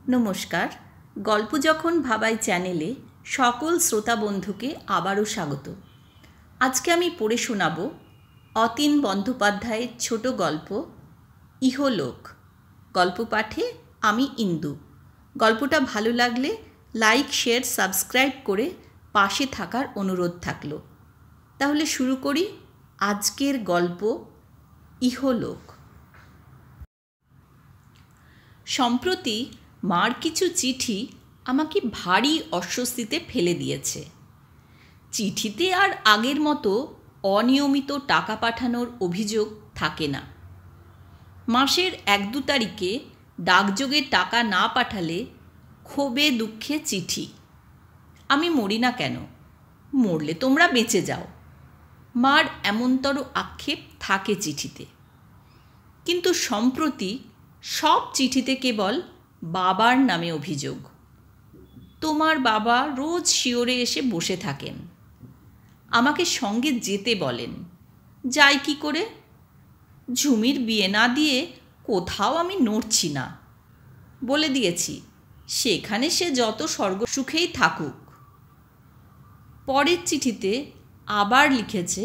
নমস্কার। গল্প যখন ভাবাই চ্যানেলে সকল শ্রোতা বন্ধুকে আবারও স্বাগত। আজকে আমি পড়ে শোনাব অতীন বন্দ্যোপাধ্যায়ের ছোট গল্প ইহলোক। গল্প পাঠে আমি ইন্দু। গল্পটা ভালো লাগলে লাইক, শেয়ার, সাবস্ক্রাইব করে পাশে থাকার অনুরোধ থাকলো। তাহলে শুরু করি আজকের গল্প ইহলোক। সম্প্রতি মার কিছু চিঠি আমাকে ভারী অস্বস্তিতে ফেলে দিয়েছে। চিঠিতে আর আগের মতো অনিয়মিত টাকা পাঠানোর অভিযোগ থাকে না। মাসের 1-2 তারিখে ডাকযোগে টাকা না পাঠালে ক্ষোভে দুঃখে চিঠি, আমি মরি না কেন, মরলে তোমরা বেঁচে যাও। মার এমনতর আক্ষেপ থাকে চিঠিতে। কিন্তু সম্প্রতি সব চিঠিতে কেবল বাবার নামে অভিযোগ। তোমার বাবা রোজ শিওরে এসে বসে থাকেন, আমাকে সঙ্গে যেতে বলেন। যাই কি করে? ঝুমির বিয়ে না দিয়ে কোথাও আমি নড়ছি না। বলে দিয়েছি সেখানে সে যত স্বর্গ সুখেই থাকুক। পরের চিঠিতে আবার লিখেছে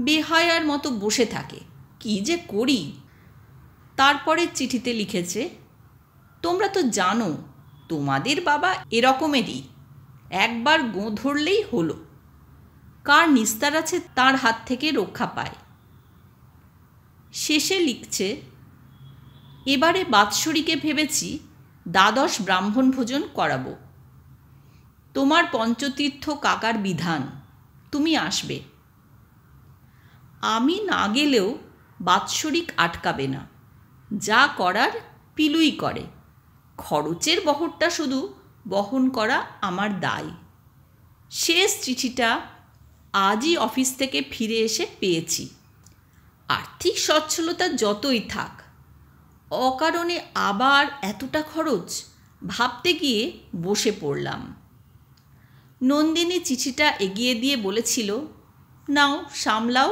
বেহায়ার মতো বসে থাকে, কি যে করি। তারপরের চিঠিতে লিখেছে তোমরা তো জানো তোমাদের বাবা এরকমেরই, একবার গোঁ ধরলেই হলো, কার নিস্তার আছে তার হাত থেকে রক্ষা পায়। শেষে লিখছে এবারে বাৎসরিকে ভেবেছি দ্বাদশ ব্রাহ্মণ ভোজন করাবো। তোমার পঞ্চতীর্থ কাকার বিধান, তুমি আসবে। আমি না গেলেও বাৎসরিক আটকাবে না, যা করার পিলুই করে। খরচের বহরটা শুধু বহন করা আমার দায়। শেষ চিঠিটা আজই অফিস থেকে ফিরে এসে পেয়েছি। আর্থিক সচ্ছলতা যতই থাক, অকারণে আবার এতটা খরচ ভাবতে গিয়ে বসে পড়লাম। নন্দিনী চিঠিটা এগিয়ে দিয়ে বলেছিল নাও সামলাও।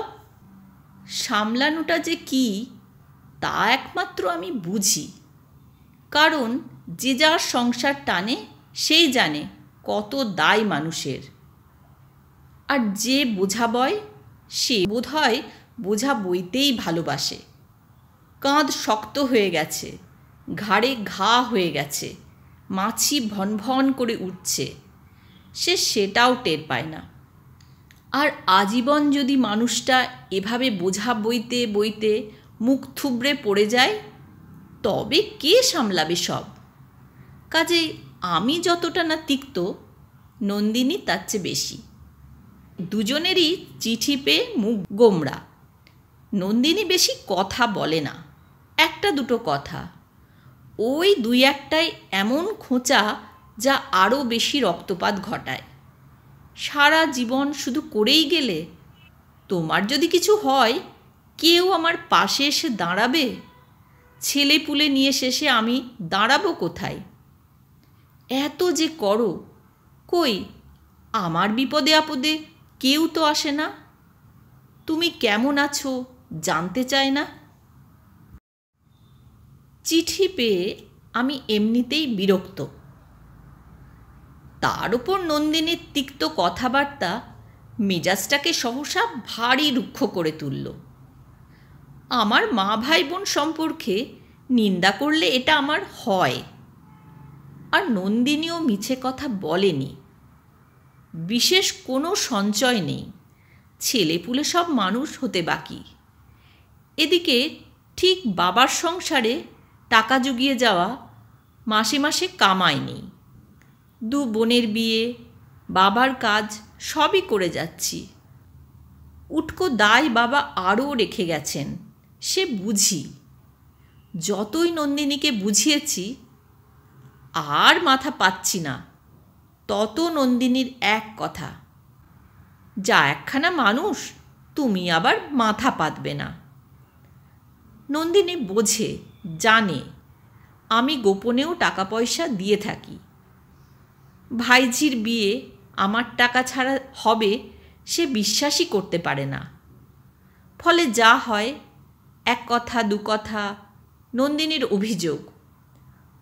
সামলানোটা যে কি তা একমাত্র আমি বুঝি, কারণ যে যার সংসার টানে সেই জানে কত দায় মানুষের। আর যে বোঝা বয় সে বোধহয় বোঝা বইতেই ভালোবাসে। কাঁধ শক্ত হয়ে গেছে, ঘাড়ে ঘা হয়ে গেছে, মাছি ভন ভন করে উঠছে, সে সেটাও টের পায় না। আর আজীবন যদি মানুষটা এভাবে বোঝা বইতে বইতে মুখ থুবড়ে পড়ে যায়, তবে কে সামলাবে সব? কাজেই আমি যতটা না তিক্ত, নন্দিনী তার চেয়ে বেশি। দুজনেরই চিঠি পেয়ে মুখ গোমড়া। নন্দিনী বেশি কথা বলে না, 1-2 কথা, ওই 2-1টাই এমন খোঁচা যা আরও বেশি রক্তপাত ঘটায়। সারা জীবন শুধু করেই গেলে, তোমার যদি কিছু হয় কেউ আমার পাশে এসে দাঁড়াবে? ছেলে পুলে নিয়ে শেষে আমি দাঁড়াবো কোথায়? এত যে করো, কই আমার বিপদে আপদে কেউ তো আসে না। তুমি কেমন আছো জানতে চায় না। চিঠি পেয়ে আমি এমনিতেই বিরক্ত, তার উপর নন্দিনীর তিক্ত কথাবার্তা মেজাজটাকে সহসা ভারী রুক্ষ করে তুলল। আমার মা ভাই বোন সম্পর্কে নিন্দা করলে এটা আমার হয়। আর নন্দিনীও মিছে কথা বলেনি। বিশেষ কোনো সঞ্চয় নেই, ছেলেপুলে সব মানুষ হতে বাকি। এদিকে ঠিক বাবার সংসারে টাকা জুগিয়ে যাওয়া, মাসে মাসে কামাই নেই। 2 বোনের বিয়ে, বাবার কাজ সবই করে যাচ্ছি। উটকো দায় বাবা আরও রেখে গেছেন, সে বুঝি। যতই নন্দিনীকে বুঝিয়েছি আর মাথা পাচ্ছি না, তত নন্দিনীর এক কথা, যা একখানা মানুষ তুমি আবার মাথা পাতবে না। নন্দিনী বোঝে, জানে আমি গোপনেও টাকা পয়সা দিয়ে থাকি। ভাইঝির বিয়ে আমার টাকা ছাড়া হবে সে বিশ্বাসই করতে পারে না। ফলে যা হয়, 1 কথা 2 কথা, নন্দিনীর অভিযোগ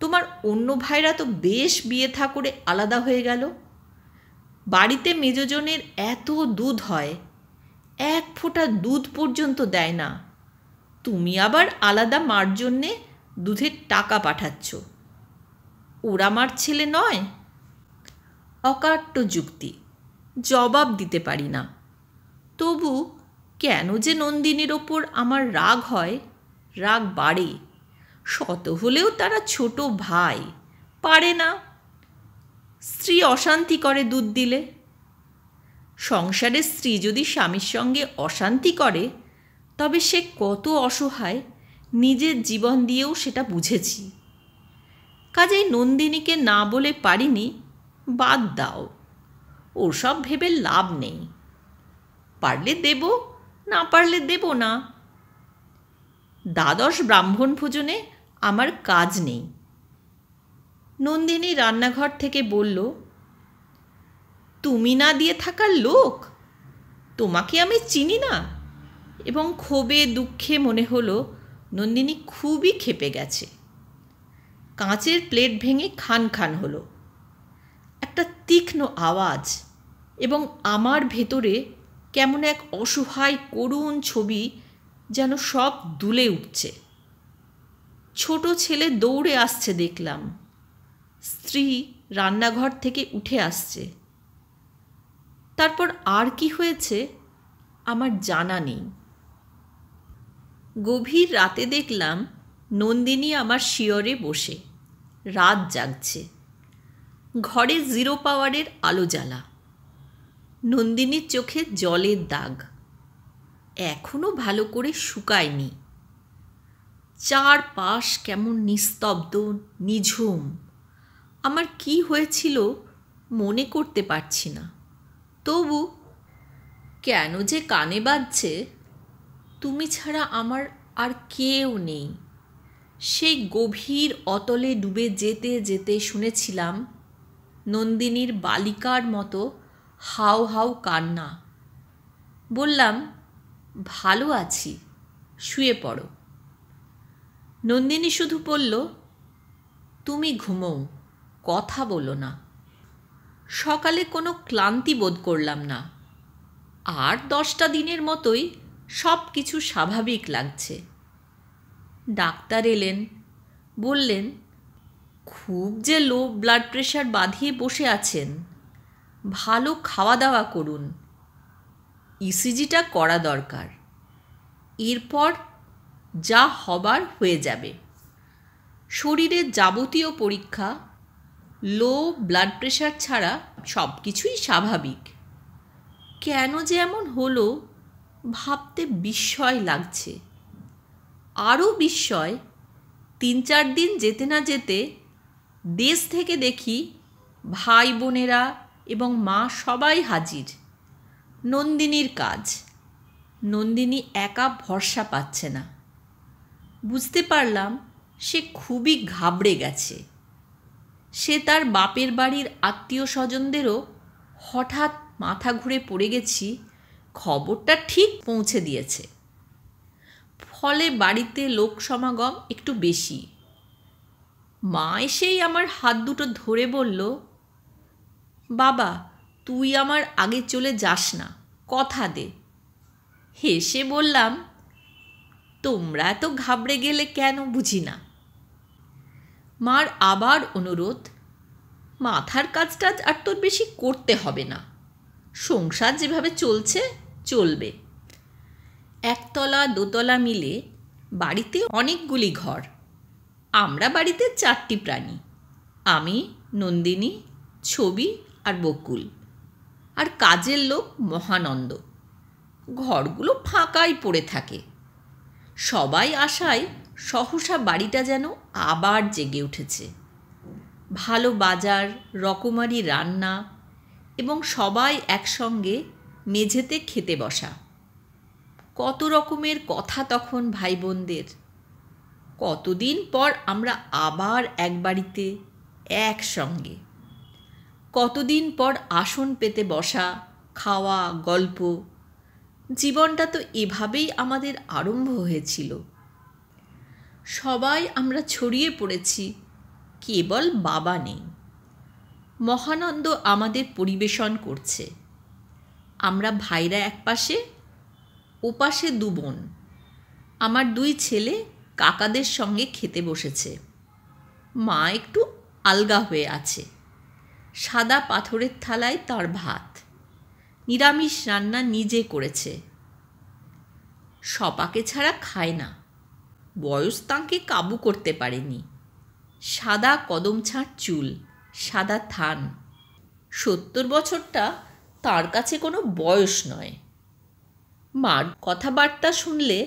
তোমার অন্য ভাইরা তো বেশ বিয়ে থা করে আলাদা হয়ে গেল। বাড়িতে মেজজনের এত দুধ হয়, এক ফোঁটা দুধ পর্যন্ত দেয় না। তুমি আবার আলাদা মার জন্যে দুধের টাকা পাঠাচ্ছ। ওরা আমার ছেলে নয়? অকাট্য যুক্তি, জবাব দিতে পারি না। তবু কেন যে নন্দিনীর ওপর আমার রাগ হয়, রাগ বাড়ে। শত হলেও তারা ছোট ভাই, পারে না। স্ত্রী অশান্তি করে দুধ দিলে। সংসারে স্ত্রী যদি স্বামীর সঙ্গে অশান্তি করে তবে সে কত অসহায় নিজের জীবন দিয়েও সেটা বুঝেছি। কাজেই নন্দিনীকে না বলে পারিনি, বাদ দাও, ওসব ভেবে লাভ নেই। পারলে দেব, না পারলে দেব না। দ্বাদশ ব্রাহ্মণ ভোজনে আমার কাজ নেই। নন্দিনী রান্নাঘর থেকে বলল, তুমি না দিয়ে থাকার লোক? তোমাকে আমি চিনি না? এবং ক্ষোভে দুঃখে মনে হলো নন্দিনী খুবই ক্ষেপে গেছে। কাঁচের প্লেট ভেঙে খান খান হলো। একটা তীক্ষ্ণ আওয়াজ, এবং আমার ভেতরে কেমন এক অসহায় করুণ ছবি যেন সব দুলে উঠছে। ছোট ছেলে দৌড়ে আসছে দেখলাম। স্ত্রী রান্নাঘর থেকে উঠে আসছে। তারপর আর কি হয়েছে আমার জানা নেই। গভীর রাতে দেখলাম নন্দিনী আমার শিয়রে বসে রাত জাগছে। ঘরে 0 পাওয়ারের আলো জ্বালা। নন্দিনীর চোখে জলের দাগ, এখনো ভালো করে শুকায়নি। চারপাশ কেমন নিস্তব্ধ, নিঝুম। আমার কি হয়েছিল মনে করতে পারছি না। তবু কেন যে কানে বাজছে, তুমি ছাড়া আমার আর কেউ নেই। সেই গভীর অতলে ডুবে যেতে যেতে শুনেছিলাম নন্দিনীর বালিকার মতো হাউ হাউ কান্না। বললাম, ভালো আছি, শুয়ে পড়ো। নন্দিনী শুধু বলল, তুমি ঘুমোও, কথা বলো না। সকালে কোনো ক্লান্তি বোধ করলাম না। আর 10টা দিনের মতোই সব কিছু স্বাভাবিক লাগছে। ডাক্তার এলেন, বললেন, খুব যে লো ব্লাড প্রেশার বাঁধিয়ে বসে আছেন, ভালো খাওয়া দাওয়া করুন, ইসিজিটা করা দরকার, এরপর যা হবার হয়ে যাবে। শরীরের যাবতীয় পরীক্ষা লো ব্লাড প্রেশার ছাড়া সব কিছুই স্বাভাবিক। কেন যে এমন হলো ভাবতে বিস্ময় লাগছে। আরও বিস্ময়, 3-4 দিন যেতে না যেতে দেশ থেকে দেখি ভাই বোনেরা এবং মা সবাই হাজির। নন্দিনীর কাজ। নন্দিনী একা ভরসা পাচ্ছে না। বুঝতে পারলাম সে খুবই ঘাবড়ে গেছে। সে তার বাপের বাড়ির আত্মীয় স্বজনদেরও হঠাৎ মাথা ঘুরে পড়ে গেছি খবরটা ঠিক পৌঁছে দিয়েছে। ফলে বাড়িতে লোক সমাগম একটু বেশি। মা এসেই আমার হাত দুটো ধরে বলল, বাবা, তুই আমার আগে চলে যাস না, কথা দে। হেসে বললাম, তোমরা এত ঘাবড়ে গেলে কেন বুঝি না। মার আবার অনুরোধ, মাথার কাজটা আর তোর বেশি করতে হবে না, সংসার যেভাবে চলছে চলবে। 1 তলা 2 তলা মিলে বাড়িতে অনেকগুলি ঘর। আমরা বাড়িতে 4টি প্রাণী, আমি, নন্দিনী, ছবি আর বকুল, আর কাজের লোক মহানন্দ। ঘরগুলো ফাঁকাই পড়ে থাকে। সবাই আশায় সহসা বাড়িটা যেন আবার জেগে উঠেছে। ভালো বাজার, রকমারি রান্না এবং সবাই একসঙ্গে মেঝেতে খেতে বসা। কত রকমের কথা তখন ভাই বোনদের। কতদিন পর আমরা আবার এক বাড়িতে একসঙ্গে। কতদিন পর আসন পেতে বসা, খাওয়া, গল্প। জীবনটা তো এভাবেই আমাদের আরম্ভ হয়েছিল। সবাই আমরা ছড়িয়ে পড়েছি কেবল বাবা নেই। মহানন্দ আমাদের পরিবেশন করছে। আমরা ভাইরা একপাশে, ওপাশে 2 বোন। আমার 2 ছেলে কাকাদের সঙ্গে খেতে বসেছে। মা একটু আলগা হয়ে আছে। সাদা পাথরের থালায় তার ভাত, নিরামিষ রান্না নিজে করেছে। সপাকে ছাড়া খায় না। বয়স তাঁকে কাবু করতে পারেনি। সাদা কদম ছাঁট চুল, সাদা থান। 70 বছরটা তার কাছে কোনো বয়স নয়। মার কথাবার্তা শুনলে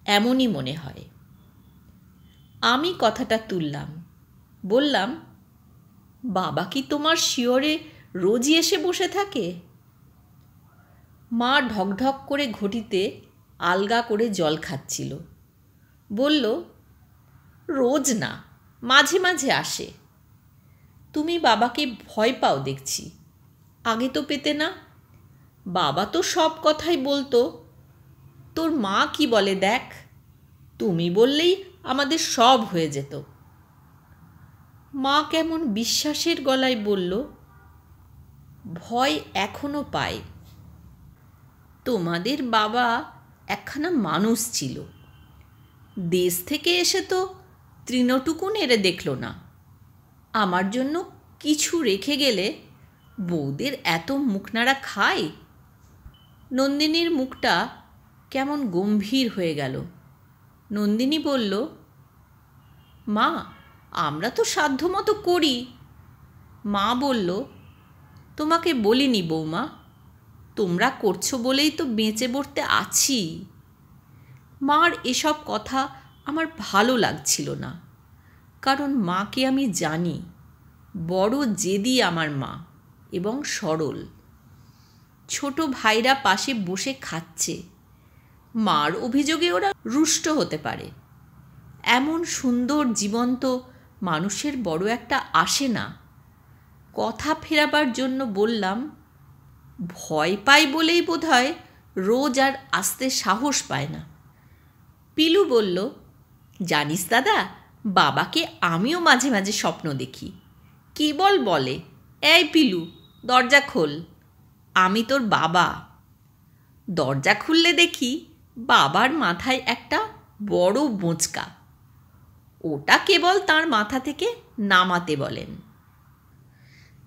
এমনই মনে হয়। আমি কথাটা তুললাম, বললাম, বাবা কি তোমার শিয়রে রোজই এসে বসে থাকে? মা ঢকঢক করে ঘটিতে আলগা করে জল খাচ্ছিল। বলল, রোজ না, মাঝে মাঝে আসে। তুমি বাবাকে ভয় পাও দেখছি। আগে তো পেতে না। বাবা তো সব কথাই বলতো। তোর মা কি বলে দেখ, তুমি বললেই আমাদের সব হয়ে যেত। মা কেমন বিশ্বাসের গলায় বলল, ভয় এখনো পায়। তোমাদের বাবা একখানা মানুষ ছিল। দেশ থেকে এসে তো তৃণটুকু নেড়ে দেখল না। আমার জন্য কিছু রেখে গেলে বউদের এত মুখ নাড়া খায়? নন্দিনীর মুখটা কেমন গম্ভীর হয়ে গেল। নন্দিনী বলল, মা, আমরা তো সাধ্যমতো করি। মা বলল, তোমাকে বলিনি বৌমা, তোমরা করছো বলেই তো বেঁচে পড়তে আছি। মার এসব কথা আমার ভালো লাগছিল না, কারণ মাকে আমি জানি। বড় জেদি আমার মা, এবং সরল। ছোট ভাইরা পাশে বসে খাচ্ছে। মার অভিযোগে ওরা রুষ্ট হতে পারে। এমন সুন্দর জীবন্ত মানুষের বড় একটা আসে না। কথা ফেরাবার জন্য বললাম, ভয় পাই বলেই বোধহয় রোজ আর আসতে সাহস পায় না। পিলু বলল, জানিস দাদা, বাবাকে আমিও মাঝে মাঝে স্বপ্ন দেখি। কেবল বলে, এই পিলু, দরজা খোল, আমি তোর বাবা। দরজা খুললে দেখি বাবার মাথায় একটা বড় বোঁচকা। ওটা কেবল তার মাথা থেকে নামাতে বলেন।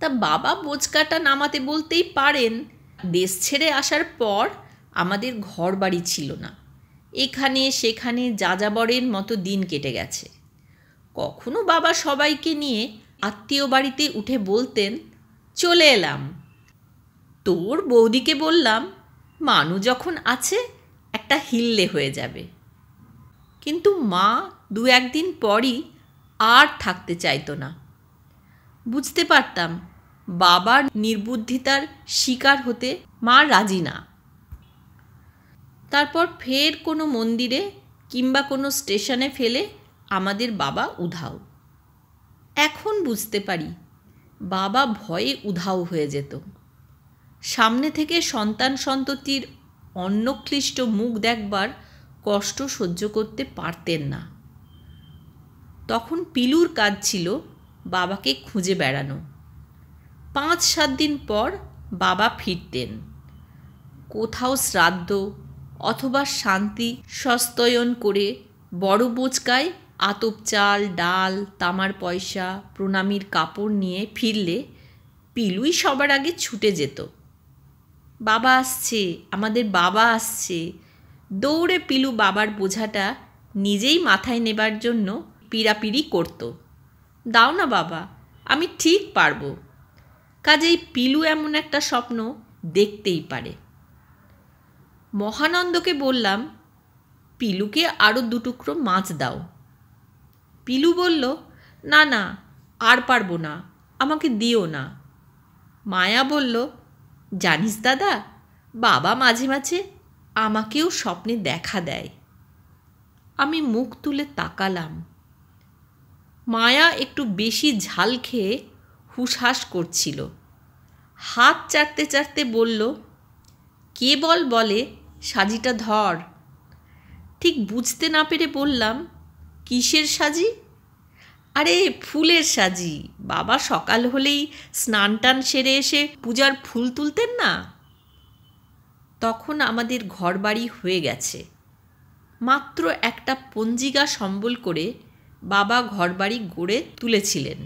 তা বাবা বোঁচকাটা নামাতে বলতেই পারেন। দেশ ছেড়ে আসার পর আমাদের ঘর বাড়ি ছিল না। এখানে সেখানে যাযাবরের মতো দিন কেটে গেছে। কখনো বাবা সবাইকে নিয়ে আত্মীয় বাড়িতে উঠে বলতেন, চলে এলাম। তোর বৌদিকে বললাম, মানু যখন আছে একটা হিল্লে হয়ে যাবে। কিন্তু মা 2-1 দিন পরই আর থাকতে চাইতো না। বুঝতে পারতাম বাবার নির্বুদ্ধিতার শিকার হতে মা রাজি না। তারপর ফের কোনো মন্দিরে কিংবা কোনো স্টেশনে ফেলে আমাদের বাবা উধাও। এখন বুঝতে পারি বাবা ভয়ে উধাও হয়ে যেত। সামনে থেকে সন্তান সন্ততির অন্নক্লিষ্ট মুখ দেখবার কষ্ট সহ্য করতে পারতেন না। তখন পিলুর কাজ ছিল বাবাকে খুঁজে বেড়ানো। 5-7 দিন পর বাবা ফিরতেন। কোথাও শ্রাদ্ধ অথবা শান্তি সস্তয়ন করে বড় বোঁচকায় আতপ চাল, ডাল, তামার পয়সা, প্রণামীর কাপড় নিয়ে ফিরলে পিলুই সবার আগে ছুটে যেত। বাবা আসছে, আমাদের বাবা আসছে। দৌড়ে পিলু বাবার বোঝাটা নিজেই মাথায় নেবার জন্য পিড়াপিড়ি করত। দাও না বাবা, আমি ঠিক পারব। কাজেই পিলু এমন একটা স্বপ্ন দেখতেই পারে। মহানন্দকে বললাম, পিলুকে আরও 2 টুকরো মাছ দাও। পিলু বলল, না না, আর পারবো না, আমাকে দিও না। মায়া বলল, জানিস দাদা, বাবা মাঝে মাঝে আমাকেও স্বপ্নে দেখা দেয়। আমি মুখ তুলে তাকালাম। মায়া একটু বেশি ঝাল খেয়ে হুসহাস করছিল। হাত চাটতে চাটতে বলল, কেবল বলে সাজিটা ধর। ঠিক বুঝতে না পেরে বললাম, কিসের সাজি? আরে ফুলের সাজি, বাবা সকাল হলেই স্নান টান সেরে এসে পূজার ফুল তুলতেন না। তখন আমাদের ঘরবাড়ি হয়ে গেছে। মাত্র একটা পঞ্জিকা সম্বল করে বাবা ঘরবাড়ি গড়ে তুলেছিলেন।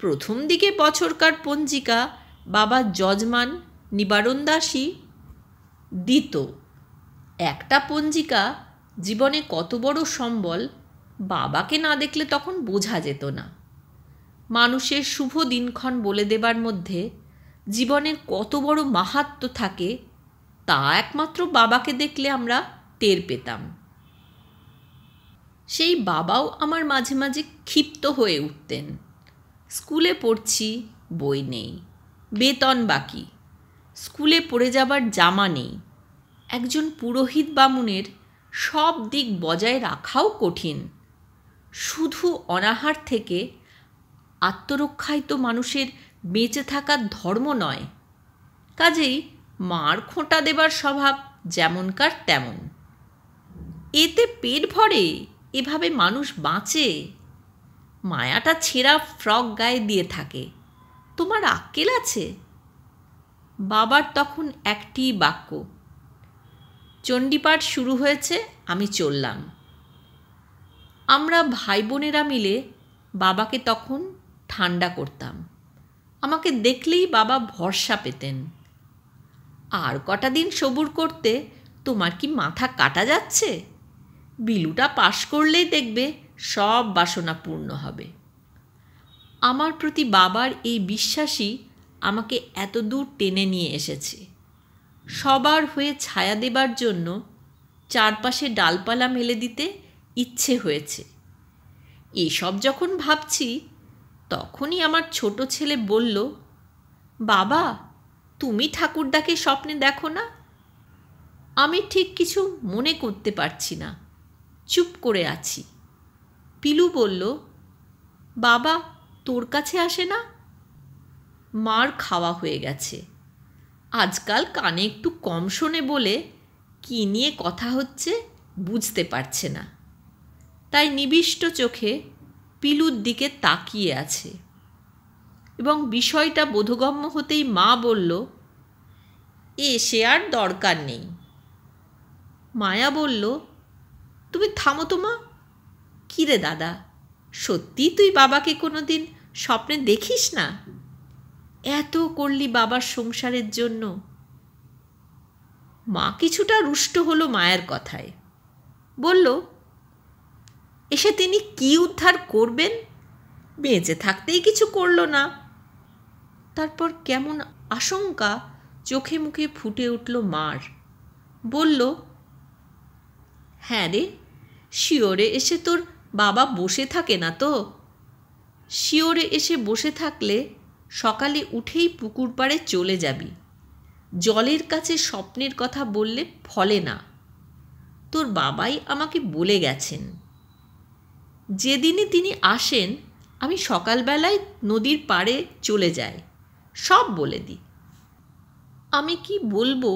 প্রথম দিকে বছরকার পঞ্জিকা বাবা যজমান নিবারণ দাসই দিত। একটা পঞ্জিকা জীবনে কত বড় সম্বল বাবাকে না দেখলে তখন বোঝা যেত না। মানুষের শুভ দিনক্ষণ বলে দেবার মধ্যে জীবনের কত বড় মাহাত্ম্য থাকে তা একমাত্র বাবাকে দেখলে আমরা টের পেতাম। সেই বাবাও আমার মাঝে মাঝে ক্ষিপ্ত হয়ে উঠতেন। স্কুলে পড়ছি, বই নেই, বেতন বাকি, স্কুলে পড়ে যাবার জামা নেই। একজন পুরোহিত বামুনের সব দিক বজায় রাখাও কঠিন। শুধু অনাহার থেকে আত্মরক্ষাই তো মানুষের বেঁচে থাকার ধর্ম নয়। কাজেই মার খোঁটা দেবার স্বভাব যেমনকার তেমন। এতে পেট ভরে, এভাবে মানুষ বাঁচে? মায়াটা ছেঁড়া ফ্রক গায়ে দিয়ে থাকে, তোমার আক্কেল আছে? বাবার তখন একটি বাক্য, চণ্ডীপাঠ শুরু হয়েছে, আমি চললাম। আমরা ভাই বোনেরা মিলে বাবাকে তখন ঠান্ডা করতাম। আমাকে দেখলেই বাবা ভরসা পেতেন। আর কটা দিন সবুর করতে তোমার কি মাথা কাটা যাচ্ছে? বিলুটা পাশ করলেই দেখবে সব বাসনা পূর্ণ হবে। আমার প্রতি বাবার এই বিশ্বাসই আমাকে এত দূর টেনে নিয়ে এসেছে। সবার হয়ে ছায়া দেবার জন্য চারপাশে ডালপালা মেলে দিতে ইচ্ছে হয়েছে। এসব যখন ভাবছি তখনই আমার ছোট ছেলে বলল, বাবা, তুমি ঠাকুরদাকে স্বপ্নে দেখো না? আমি ঠিক কিছু মনে করতে পারছি না, চুপ করে আছি। পিলু বলল, বাবা তোর কাছে আসে না? মার খাওয়া হয়ে গেছে, আজকাল কানে একটু কম শোনে বলে কী নিয়ে কথা হচ্ছে বুঝতে পারছে না। তাই নিবিষ্ট চোখে পিলুর দিকে তাকিয়ে আছে। এবং বিষয়টা বোধগম্য হতেই মা বলল, সে আর দরকার নেই। মায়া বলল, তুমি থামো তো মা। কী রে দাদা, সত্যি তুই বাবাকে কোনো দিন স্বপ্নে দেখিস না? এত করলি বাবার সংসারের জন্য। মা কিছুটা রুষ্ট হলো মায়ের কথায়। বলল, এসে তিনি কি উদ্ধার করবেন? বেঁচে থাকতেই কিছু করল না। তারপর কেমন আশঙ্কা চোখে মুখে ফুটে উঠল মার। বলল, হ্যাঁ রে, শিওরে এসে তোর বাবা বসে থাকে না তো? শিওরে এসে বসে থাকলে সকালে উঠেই পুকুর পাড়ে চলে যাবি। জলের কাছে স্বপ্নের কথা বললে ফলে না। তোর বাবাই আমাকে বলে গেছেন। যেদিনই তিনি আসেন আমি সকালবেলায় নদীর পাড়ে চলে যাই, সব বলে দিই। আমি কি বলবো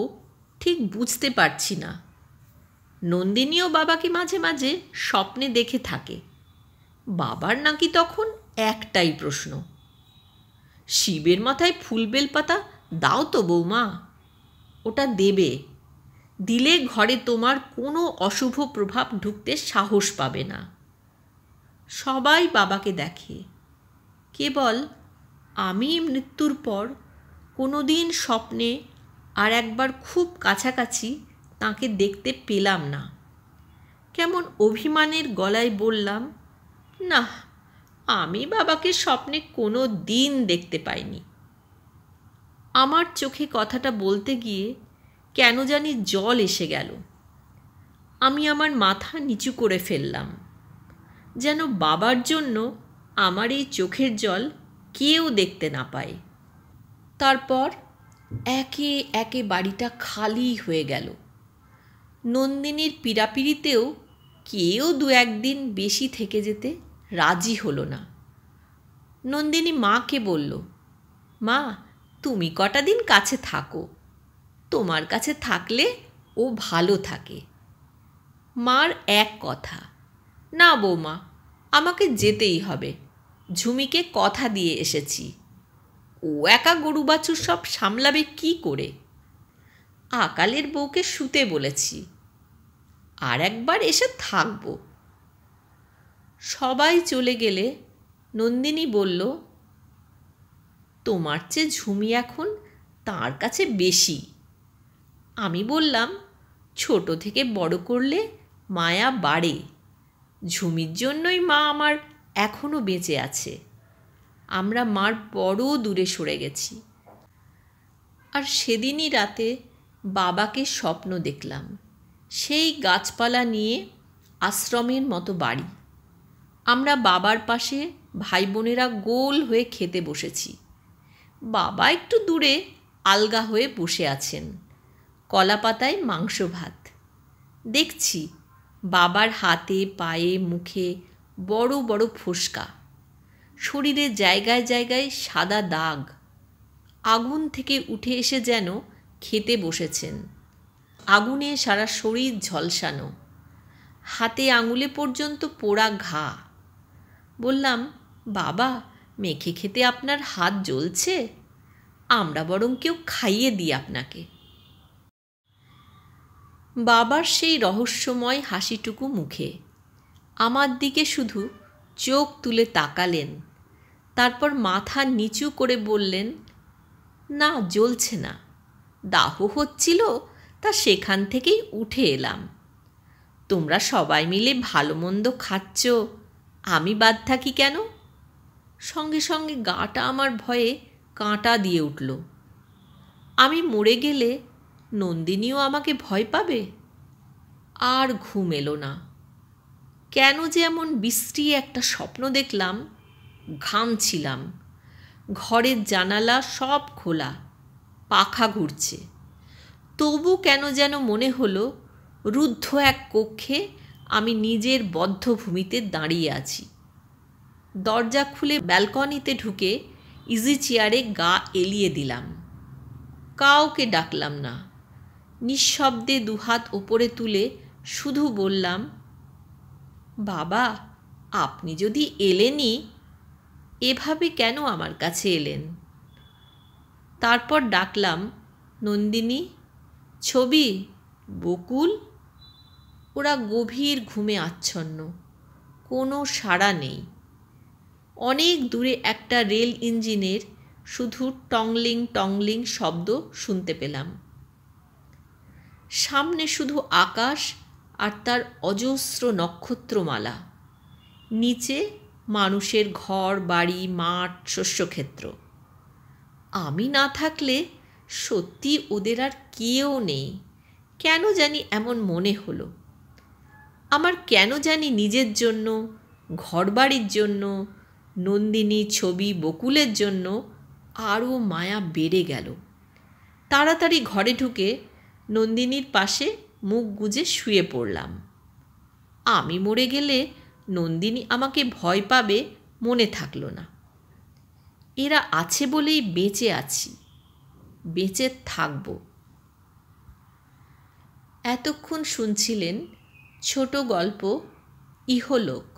ঠিক বুঝতে পারছি না। নন্দিনীও বাবাকে মাঝে মাঝে স্বপ্নে দেখে থাকে। বাবার নাকি তখন একটাই প্রশ্ন, শিবের মাথায় ফুল বেলপাতা দাও তো বৌমা, ওটা দেবে, দিলে ঘরে তোমার কোনো অশুভ প্রভাব ঢুকতে সাহস পাবে না। সবাই বাবাকে দেখে, কেবল আমি মৃত্যুর পর কোনো দিন স্বপ্নে আর একবার খুব কাছাকাছি তাঁকে দেখতে পেলাম না। কেমন অভিমানের গলায় বললাম, না, আমি বাবাকে স্বপ্নে কোনো দিন দেখতে পাইনি। আমার চোখে কথাটা বলতে গিয়ে কেন জানি জল এসে গেল। আমি আমার মাথা নিচু করে ফেললাম, যেন বাবার জন্য আমার এই চোখের জল কেউ দেখতে না পায়। তারপর একে একে বাড়িটা খালি হয়ে গেল। নন্দিনীর পীড়াপিড়িতেও কেউ দু একদিন বেশি থেকে যেতে রাজি হলো না। নন্দিনী মাকে বলল, মা, তুমি কটা দিন কাছে থাকো, তোমার কাছে থাকলে ও ভালো থাকে। মার এক কথা, না বৌমা, আমাকে যেতেই হবে, ঝুমিকে কথা দিয়ে এসেছি। ও একা গরু বাছুর সব সামলাবে কি করে? আকালের বউকে শুতে বলেছি, আর একবার এসে থাকব। সবাই চলে গেলে নন্দিনী বলল, তোমার চেয়ে ঝুমি এখন তার কাছে বেশি। আমি বললাম, ছোট থেকে বড় করলে মায়া বাড়ে। ঝুমির জন্যই মা আমার এখনও বেঁচে আছে। আমরা মার বড় দূরে সরে গেছি। আর সেদিনই রাতে বাবাকে স্বপ্ন দেখলাম, সেই গাছপালা নিয়ে আশ্রমের মতো বাড়ি। আমরা বাবার পাশে ভাই বোনেরা গোল হয়ে খেতে বসেছি। বাবা একটু দূরে আলগা হয়ে বসে আছেন, কলা পাতায় মাংস ভাত। দেখছি বাবার হাতে পায়ে মুখে বড় বড় ফোস্কা, শরীরে জায়গায় জায়গায় সাদা দাগ। আগুন থেকে উঠে এসে যেন খেতে বসেছেন। আগুনে সারা শরীর ঝলসানো, হাতে আঙুলে পর্যন্ত পোড়া ঘা। বললাম, বাবা, মেখে খেতে আপনার হাত জ্বলছে? আমরা বরং কেউ খাইয়ে দিই আপনাকে। বাবার সেই রহস্যময় হাসিটুকু মুখে। আমার দিকে শুধু চোখ তুলে তাকালেন, তারপর মাথা নিচু করে বললেন, না, জ্বলছে না। দাহ হচ্ছিল, তা সেখান থেকেই উঠে এলাম। তোমরা সবাই মিলে ভালো মন্দ খাচ্ছ, আমি বাদ থাকি কেন? সঙ্গে সঙ্গে গাটা আমার ভয়ে কাঁটা দিয়ে উঠল। আমি মরে গেলে নন্দিনীও আমাকে ভয় পাবে? আর ঘুম এলো না। কেন যে এমন বিশ্রী একটা স্বপ্ন দেখলাম। ঘামছিলাম। ঘরের জানালা সব খোলা, পাখা ঘুরছে। তবু কেন যেন মনে হলো রুদ্ধ এক কক্ষে আমি নিজের বদ্ধভূমিতে দাঁড়িয়ে আছি। দরজা খুলে ব্যালকনিতে ঢুকে ইজি চেয়ারে গা এলিয়ে দিলাম। কাউকে ডাকলাম না। নিঃশব্দে দুহাত ওপরে তুলে শুধু বললাম, বাবা, আপনি যদি এলেনই, এভাবে কেন আমার কাছে এলেন? তারপর ডাকলাম, নন্দিনী, ছবি, বকুল। ওরা গভীর ঘুমে আচ্ছন্ন, কোনো সাড়া নেই। অনেক দূরে একটা রেল ইঞ্জিনের শুধু টংলিং টংলিং শব্দ শুনতে পেলাম। সামনে শুধু আকাশ আর তার অজস্র নক্ষত্রমালা। নিচে মানুষের ঘর বাড়ি, মাঠ, শস্যক্ষেত্র। আমি না থাকলে সত্যি ওদের আর কেউ নেই। কেন জানি এমন মনে হলো। আমার কেন জানি নিজের জন্য, ঘরবাড়ির জন্য, নন্দিনী, ছবি, বকুলের জন্য আরও মায়া বেড়ে গেল। তাড়াতাড়ি ঘরে ঢুকে নন্দিনীর পাশে মুখ গুজে শুয়ে পড়লাম। আমি মরে গেলে নন্দিনী আমাকে ভয় পাবে মনে থাকলো না। এরা আছে বলেই বেঁচে আছি, বেঁচে থাকব। এতক্ষণ শুনছিলেন ছোট গল্প ইহলোক।